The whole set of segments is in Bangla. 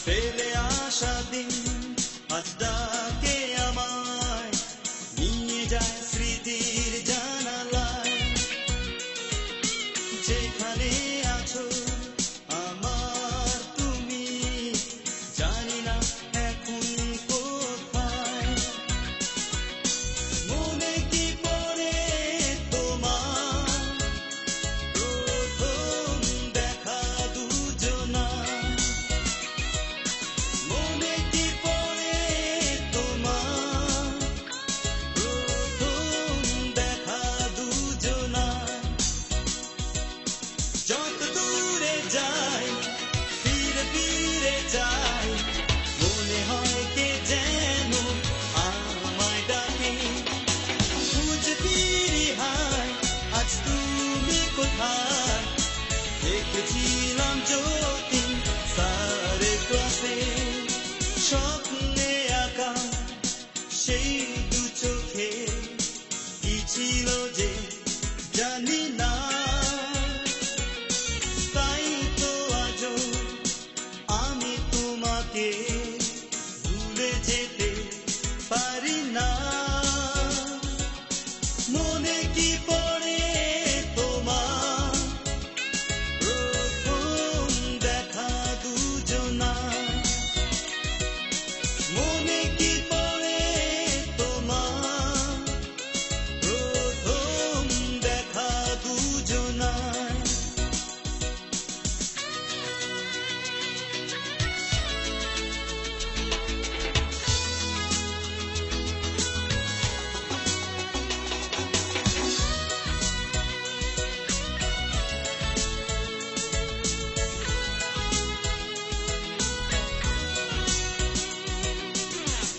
ফেলে আসা দিন আজ ডাকে আমায়, নিয়ে যায় স্মৃতির জানালায়। যেখানে আছো আমার তুমি, জানি না এখন কোথায়। মনে কি পড়ে তোমার প্রথম দেখা দুজনার? মনে কি পড়ে তোমার প্রথম দেখা দুজনার? যত দূরে যাই ফিরে ফিরে যাই, মনে হয় কে যেন আমায় ডাকে। খুঁজে ফিরি হায় আজ তুমি কোথায়? দেখেছিলাম জ্যোতি স্যারের ক্লাসে, স্বপ্নে আঁকা সেই দু চোখে কি ছিল যে জানি না। তাই তো আজও আমি তোমাকে ভুলে যেতে পারি না। মনে কি পড়ে তোমার প্রথম দেখা দুজনার? মনে কি পড়ে তোমার প্রথম দেখা দুজনার?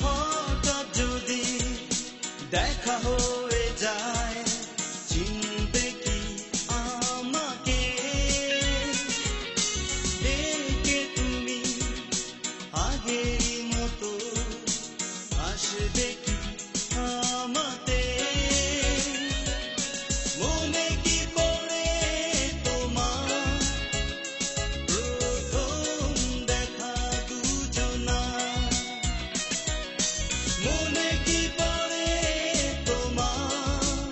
হঠাৎ যদি দেখা হয়ে যায়, চিনবে কি আমাকে? দেখে তুমি আগের মতো আসবে কি আমাতে? মনে কি পড়ে তোমার প্রথম দেখা দুজনার? মনে কি পড়ে তোমার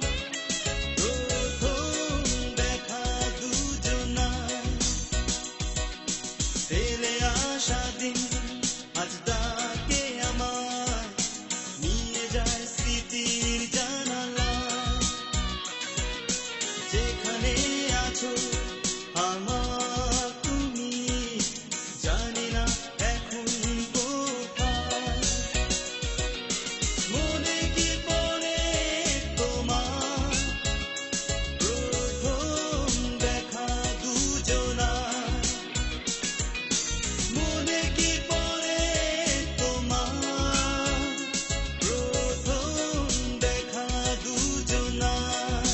প্রথম দেখা দুজনার? ফেলে আসা দিন আজ ডাকে আমায়, নিয়ে যায় স্মৃতির জানালায়। যেখানে আছো আমার তুমি, জানি না এখন কোথায়। মনে কি পড়ে তোমার প্রথম দেখা দুজনার? মনে কি পড়ে তোমার প্রথম দেখা দুজনার?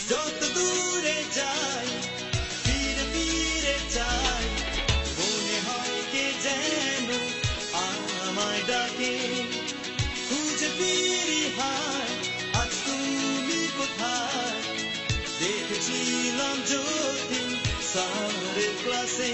যত দূরে যাই ফিরে ফিরে যাই, মনে হয় কে যেন আমায় ডাকে। খুঁজে ফিরি হায় আজ তুমি কোথায়? দেখেছিলাম জ্যোতি স্যারের ক্লাসে,